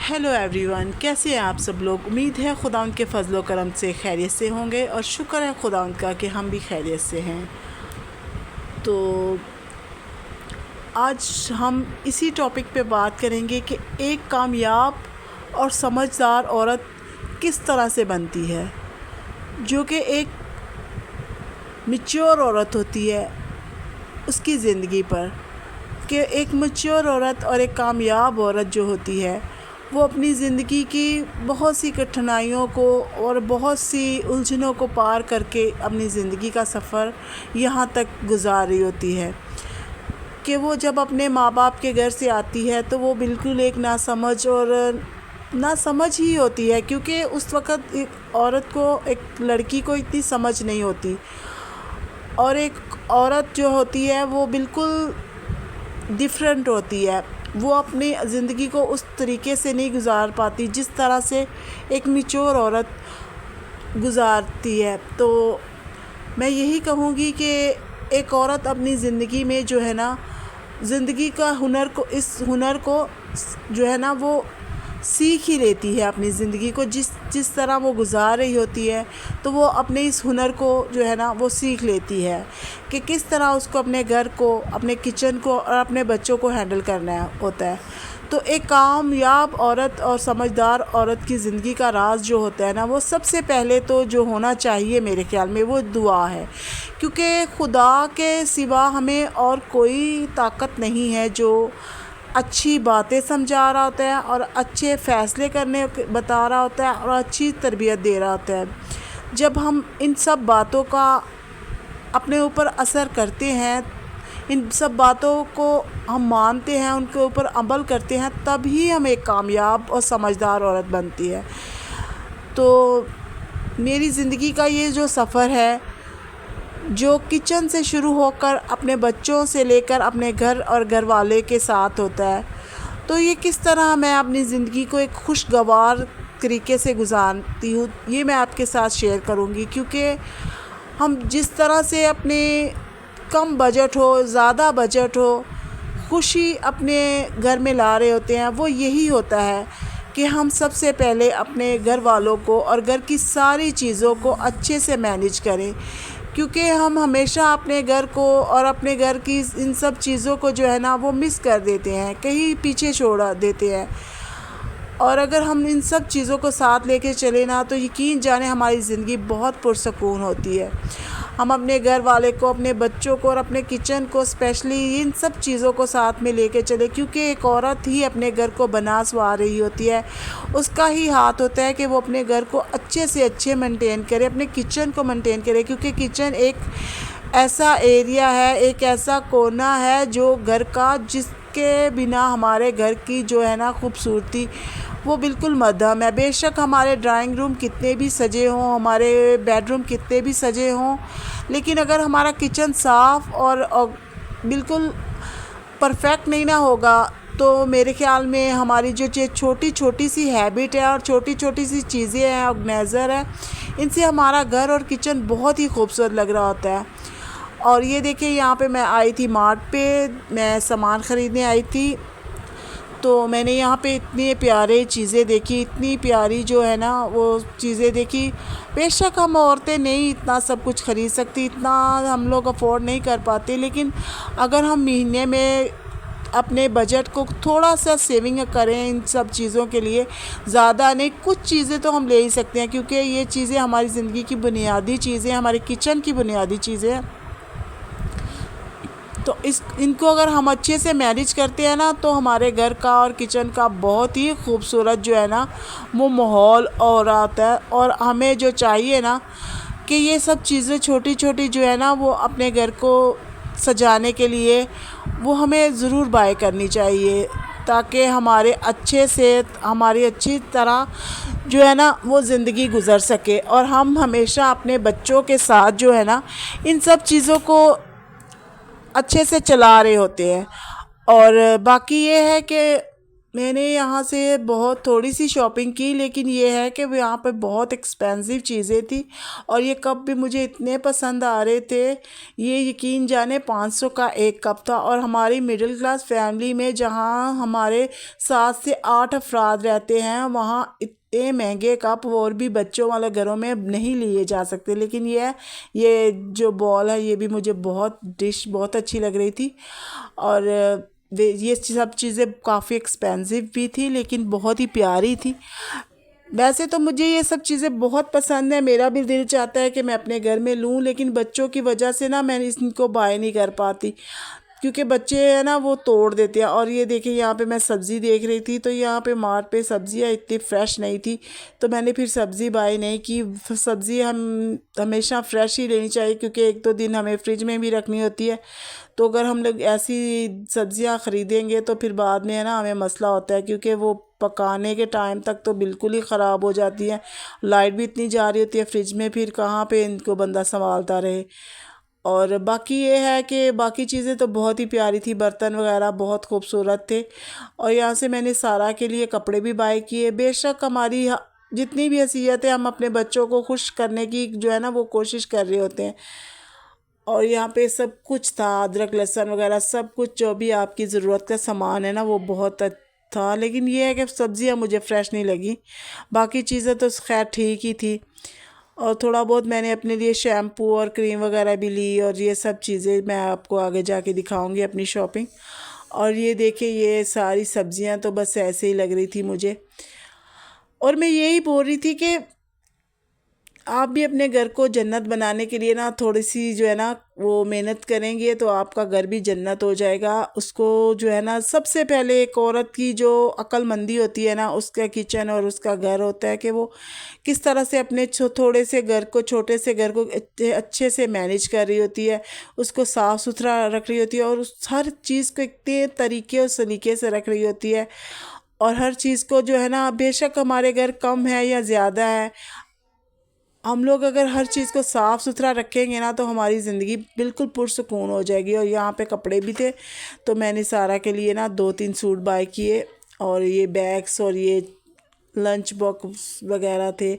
Hello everyone, कैसे हैं आप सब लोग। उम्मीद है खुदा उनके फजलो करम से खैरियत से होंगे और शुक्र है खुदा उनका कि हम भी खैरियत से हैं। तो आज हम इसी टॉपिक पे बात करेंगे कि एक कामयाब और समझदार औरत किस तरह से बनती है, जो कि एक मैच्योर औरत होती है उसकी ज़िंदगी पर। कि एक मैच्योर औरत और एक कामयाब औरत जो होती है वो अपनी ज़िंदगी की बहुत सी कठिनाइयों को और बहुत सी उलझनों को पार करके अपनी ज़िंदगी का सफ़र यहाँ तक गुजार रही होती है। कि वो जब अपने माँ बाप के घर से आती है तो वो बिल्कुल एक नासमझ ही होती है, क्योंकि उस वक़्त एक औरत को, एक लड़की को इतनी समझ नहीं होती। और एक औरत जो होती है वो बिल्कुल डिफरेंट होती है। वो अपनी ज़िंदगी को उस तरीके से नहीं गुजार पाती जिस तरह से एक मैच्योर औरत गुजारती है। तो मैं यही कहूँगी कि एक औरत अपनी ज़िंदगी में जो है ना, ज़िंदगी का इस हुनर को जो है ना वो सीख ही लेती है। अपनी ज़िंदगी को जिस तरह वो गुजार रही होती है तो वो अपने इस हुनर को जो है ना वो सीख लेती है कि किस तरह उसको अपने घर को, अपने किचन को और अपने बच्चों को हैंडल करना होता है। तो एक कामयाब औरत और समझदार औरत की ज़िंदगी का राज जो होता है ना, वो सबसे पहले तो जो होना चाहिए मेरे ख़्याल में वो दुआ है। क्योंकि खुदा के सिवा हमें और कोई ताकत नहीं है जो अच्छी बातें समझा रहा होता है और अच्छे फ़ैसले करने बता रहा होता है और अच्छी तरबियत दे रहा होता है। जब हम इन सब बातों का अपने ऊपर असर करते हैं, इन सब बातों को हम मानते हैं, उनके ऊपर अमल करते हैं, तभी हम एक कामयाब और समझदार औरत बनती है। तो मेरी ज़िंदगी का ये जो सफ़र है, जो किचन से शुरू होकर अपने बच्चों से लेकर अपने घर और घर वाले के साथ होता है, तो ये किस तरह मैं अपनी ज़िंदगी को एक खुशगवार तरीके से गुजारती हूँ, ये मैं आपके साथ शेयर करूँगी। क्योंकि हम जिस तरह से अपने कम बजट हो, ज़्यादा बजट हो, खुशी अपने घर में ला रहे होते हैं, वो यही होता है कि हम सबसे पहले अपने घर वालों को और घर की सारी चीज़ों को अच्छे से मैनेज करें। क्योंकि हम हमेशा अपने घर को और अपने घर की इन सब चीज़ों को जो है ना वो मिस कर देते हैं, कहीं पीछे छोड़ देते हैं। और अगर हम इन सब चीज़ों को साथ लेके चले ना, तो यकीन जाने हमारी ज़िंदगी बहुत पुरसकून होती है। हम अपने घर वाले को, अपने बच्चों को और अपने किचन को, स्पेशली इन सब चीज़ों को साथ में लेके चले। क्योंकि एक औरत ही अपने घर को बना सवार रही होती है, उसका ही हाथ होता है कि वो अपने घर को अच्छे से अच्छे मेंटेन करे, अपने किचन को मेंटेन करे। क्योंकि किचन एक ऐसा एरिया है, एक ऐसा कोना है जो घर का, जिसके बिना हमारे घर की जो है ना खूबसूरती वो बिल्कुल मध्यम है। बेशक हमारे ड्राइंग रूम कितने भी सजे हों, हमारे बेडरूम कितने भी सजे हों, लेकिन अगर हमारा किचन साफ़ और बिल्कुल परफेक्ट नहीं ना होगा, तो मेरे ख़्याल में हमारी जो छोटी छोटी सी हैबिट है और छोटी छोटी सी चीज़ें हैं, ऑर्गेनाइज़र है, इनसे हमारा घर और किचन बहुत ही खूबसूरत लग रहा होता है। और ये देखिए, यहाँ पे मैं आई थी मार्ट पे, मैं सामान ख़रीदने आई थी। तो मैंने यहाँ पे इतनी प्यारे चीज़ें देखी, इतनी प्यारी जो है ना वो चीज़ें देखी। बेशक हम औरतें नहीं इतना सब कुछ ख़रीद सकती, इतना हम लोग अफोर्ड नहीं कर पाते, लेकिन अगर हम महीने में अपने बजट को थोड़ा सा सेविंग करें इन सब चीज़ों के लिए, ज़्यादा नहीं, कुछ चीज़ें तो हम ले ही सकते हैं। क्योंकि ये चीज़ें हमारी ज़िंदगी की बुनियादी चीज़ें, हमारे किचन की बुनियादी चीज़ें हैं। तो इनको अगर हम अच्छे से मैनेज करते हैं ना, तो हमारे घर का और किचन का बहुत ही खूबसूरत जो है ना वो माहौल और आता है। और हमें जो चाहिए ना कि ये सब चीज़ें छोटी छोटी जो है ना वो अपने घर को सजाने के लिए वो हमें ज़रूर बाय करनी चाहिए, ताकि हमारी अच्छी तरह जो है ना वो ज़िंदगी गुजर सके। और हम हमेशा अपने बच्चों के साथ जो है ना इन सब चीज़ों को अच्छे से चला रहे होते हैं। और बाकी ये है कि मैंने यहाँ से बहुत थोड़ी सी शॉपिंग की, लेकिन ये है कि वो यहाँ पे बहुत एक्सपेंसिव चीज़ें थी। और ये कप भी मुझे इतने पसंद आ रहे थे, ये यकीन जाने 500 का एक कप था। और हमारी मिडिल क्लास फैमिली में जहाँ हमारे 7 से 8 अफराद रहते हैं, वहाँ इतने महंगे कप और भी बच्चों वाले घरों में नहीं लिए जा सकते। लेकिन ये जो बॉल है, ये भी मुझे बहुत डिश बहुत अच्छी लग रही थी। और ये सब चीज़ें काफ़ी एक्सपेंसिव भी थी, लेकिन बहुत ही प्यारी थी। वैसे तो मुझे ये सब चीज़ें बहुत पसंद है, मेरा भी दिल चाहता है कि मैं अपने घर में लूँ, लेकिन बच्चों की वजह से ना मैं इनको बाय नहीं कर पाती, क्योंकि बच्चे हैं ना वो तोड़ देते हैं। और ये देखिए, यहाँ पे मैं सब्ज़ी देख रही थी, तो यहाँ पे मार्ट पे सब्ज़ियाँ इतनी फ़्रेश नहीं थी, तो मैंने फिर सब्ज़ी बाय नहीं की। सब्ज़ी हम हमेशा फ़्रेश ही लेनी चाहिए, क्योंकि 1-2 दिन हमें फ्रिज में भी रखनी होती है। तो अगर हम लोग ऐसी सब्ज़ियाँ ख़रीदेंगे तो फिर बाद में है ना हमें मसला होता है, क्योंकि वो पकाने के टाइम तक तो बिल्कुल ही ख़राब हो जाती है। लाइट भी इतनी जा रही होती है फ्रिज में, फिर कहाँ पे इनको बंदा संभालता रहे। और बाकी ये है कि बाकी चीज़ें तो बहुत ही प्यारी थी, बर्तन वगैरह बहुत खूबसूरत थे। और यहाँ से मैंने सारा के लिए कपड़े भी बाय किए। बेशक हमारी जितनी भी हैसियत है, हम अपने बच्चों को खुश करने की जो है ना वो कोशिश कर रहे होते हैं। और यहाँ पे सब कुछ था, अदरक लहसुन वगैरह सब कुछ, जो भी आपकी ज़रूरत का सामान है ना वो बहुत था। लेकिन ये है कि सब्ज़ियाँ मुझे फ़्रेश नहीं लगी, बाकी चीज़ें तो खैर ठीक ही थी। और थोड़ा बहुत मैंने अपने लिए शैम्पू और क्रीम वगैरह भी ली, और ये सब चीज़ें मैं आपको आगे जाके दिखाऊंगी अपनी शॉपिंग। और ये देखिए, ये सारी सब्ज़ियाँ तो बस ऐसे ही लग रही थी मुझे। और मैं यही बोल रही थी कि आप भी अपने घर को जन्नत बनाने के लिए ना थोड़ी सी जो है ना वो मेहनत करेंगे तो आपका घर भी जन्नत हो जाएगा। उसको जो है ना, सबसे पहले एक औरत की जो अक्लमंदी होती है ना, उसका किचन और उसका घर होता है कि वो किस तरह से अपने थोड़े से घर को, छोटे से घर को अच्छे से मैनेज कर रही होती है, उसको साफ़ सुथरा रख रही होती है, और उस हर चीज़ को इतने तरीके और सलीके से रख रही होती है। और हर चीज़ को जो है ना, बेशक हमारे घर कम है या ज़्यादा है, हम लोग अगर हर चीज़ को साफ़ सुथरा रखेंगे ना तो हमारी ज़िंदगी बिल्कुल पुरसुकून हो जाएगी। और यहाँ पे कपड़े भी थे, तो मैंने सारा के लिए ना 2-3 सूट बाय किए। और ये बैग्स और ये लंच बॉक्स वगैरह थे,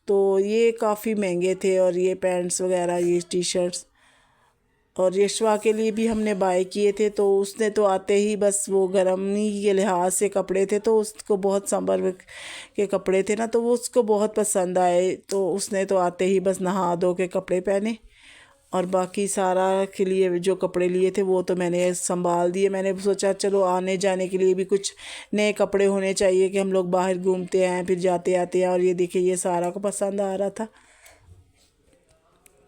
तो ये काफ़ी महंगे थे। और ये पैंट्स वगैरह, ये टी शर्ट्स, और यशवा के लिए भी हमने बाय किए थे। तो उसने तो आते ही बस, वो गर्मी के लिहाज से कपड़े थे, तो उसको बहुत समर के कपड़े थे ना, तो वो उसको बहुत पसंद आए, तो उसने तो आते ही बस नहा धो के कपड़े पहने। और बाकी सारा के लिए जो कपड़े लिए थे वो तो मैंने संभाल दिए। मैंने सोचा चलो आने जाने के लिए भी कुछ नए कपड़े होने चाहिए, कि हम लोग बाहर घूमते हैं फिर जाते आते हैं। और ये देखिए, ये सारा को पसंद आ रहा था,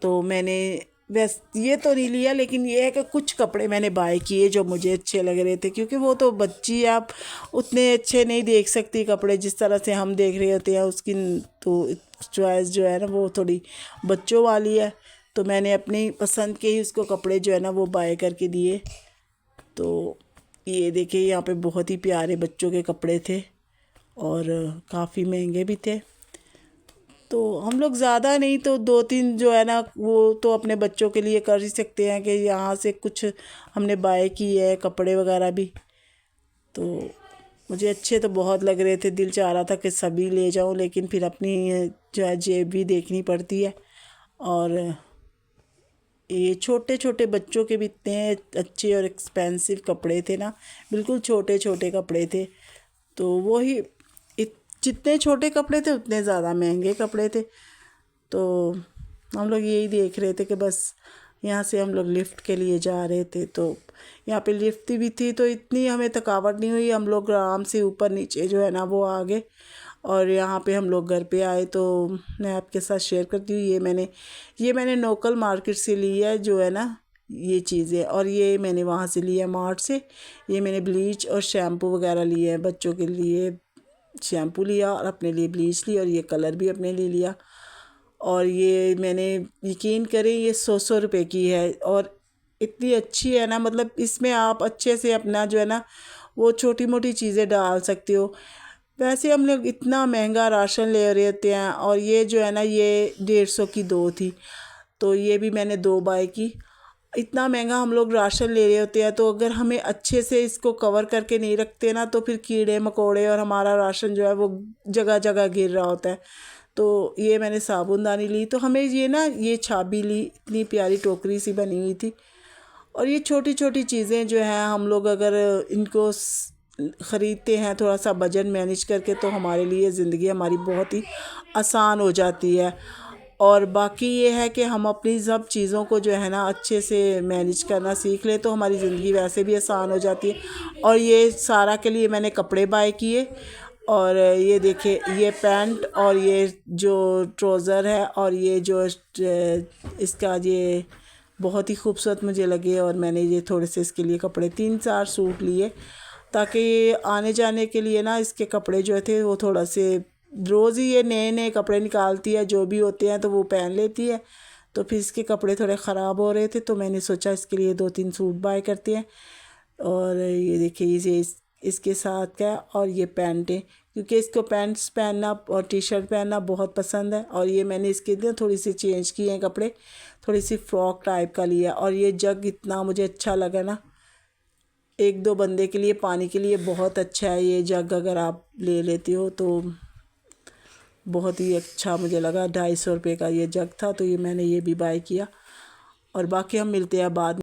तो मैंने बस ये तो नहीं लिया। लेकिन ये है कि कुछ कपड़े मैंने बाय किए जो मुझे अच्छे लग रहे थे, क्योंकि वो तो बच्ची, आप उतने अच्छे नहीं देख सकती कपड़े जिस तरह से हम देख रहे होते हैं। उसकी तो चॉइस जो है ना वो थोड़ी बच्चों वाली है, तो मैंने अपनी पसंद के ही उसको कपड़े जो है ना वो बाय करके दिए। तो ये देखिए, यहाँ पे बहुत ही प्यारे बच्चों के कपड़े थे, और काफ़ी महंगे भी थे। तो हम लोग ज़्यादा नहीं तो 2-3 जो है ना वो तो अपने बच्चों के लिए कर ही सकते हैं, कि यहाँ से कुछ हमने बाय की है कपड़े वगैरह भी। तो मुझे अच्छे तो बहुत लग रहे थे, दिल चाह रहा था कि सभी ले जाऊँ, लेकिन फिर अपनी जो है जेब भी देखनी पड़ती है। और ये छोटे छोटे बच्चों के भी इतने अच्छे और एक्सपेंसिव कपड़े थे ना, बिल्कुल छोटे छोटे कपड़े थे। तो वही जितने छोटे कपड़े थे उतने ज़्यादा महंगे कपड़े थे। तो हम लोग यही देख रहे थे कि बस यहाँ से हम लोग लिफ्ट के लिए जा रहे थे, तो यहाँ पे लिफ्ट भी थी, तो इतनी हमें थकावट नहीं हुई। हम लोग आराम से ऊपर नीचे जो है ना वो आ गए। और यहाँ पे हम लोग घर पे आए, तो मैं आपके साथ शेयर करती हूँ। ये मैंने लोकल मार्केट से ली है जो है ना ये चीज़ें, और ये मैंने वहाँ से लिया मार्ट से। ये मैंने ब्लीच और शैम्पू वगैरह लिए हैं, बच्चों के लिए शैम्पू लिया और अपने लिए ब्लीच ली, और ये कलर भी अपने लिए लिया। और ये मैंने, यकीन करें, ये 100 रुपए की है, और इतनी अच्छी है ना, मतलब इसमें आप अच्छे से अपना जो है ना वो छोटी मोटी चीज़ें डाल सकते हो। वैसे हम लोग इतना महंगा राशन ले रहे होते हैं, और ये जो है ना ये 150 की 2 थी, तो ये भी मैंने 2 बाय की। इतना महंगा हम लोग राशन ले रहे होते हैं, तो अगर हमें अच्छे से इसको कवर करके नहीं रखते ना तो फिर कीड़े मकोड़े और हमारा राशन जो है वो जगह जगह गिर रहा होता है। तो ये मैंने साबुनदानी ली, तो हमें ये ना ये छाबी ली, इतनी प्यारी टोकरी सी बनी हुई थी। और ये छोटी छोटी चीज़ें जो हैं हम लोग अगर इनको ख़रीदते हैं थोड़ा सा बजट मैनेज करके, तो हमारे लिए ज़िंदगी हमारी बहुत ही आसान हो जाती है। और बाकी ये है कि हम अपनी सब चीज़ों को जो है ना अच्छे से मैनेज करना सीख लें तो हमारी ज़िंदगी वैसे भी आसान हो जाती है। और ये सारा के लिए मैंने कपड़े बाय किए, और ये देखिए ये पैंट और ये जो ट्राउज़र है और ये जो इसका ये बहुत ही खूबसूरत मुझे लगे। और मैंने ये थोड़े से इसके लिए कपड़े 3-4 सूट लिए, ताकि आने जाने के लिए ना इसके कपड़े जो थे वो थोड़ा से, रोज़ ही ये नए नए कपड़े निकालती है जो भी होते हैं तो वो पहन लेती है, तो फिर इसके कपड़े थोड़े ख़राब हो रहे थे तो मैंने सोचा इसके लिए 2-3 सूट बाय करते हैं। और ये देखिए ये इसके साथ क्या, और ये पैंटें, क्योंकि इसको पैंट्स पहनना और टी शर्ट पहनना बहुत पसंद है। और ये मैंने इसके लिए थोड़ी सी चेंज किए हैं कपड़े, थोड़ी सी फ्रॉक टाइप का लिया। और ये जग इतना मुझे अच्छा लगा ना, 1-2 बंदे के लिए पानी के लिए बहुत अच्छा है ये जग, अगर आप ले लेती हो तो बहुत ही अच्छा मुझे लगा। 250 रुपये का ये जग था, तो ये मैंने ये भी बाय किया। और बाकी हम मिलते हैं बाद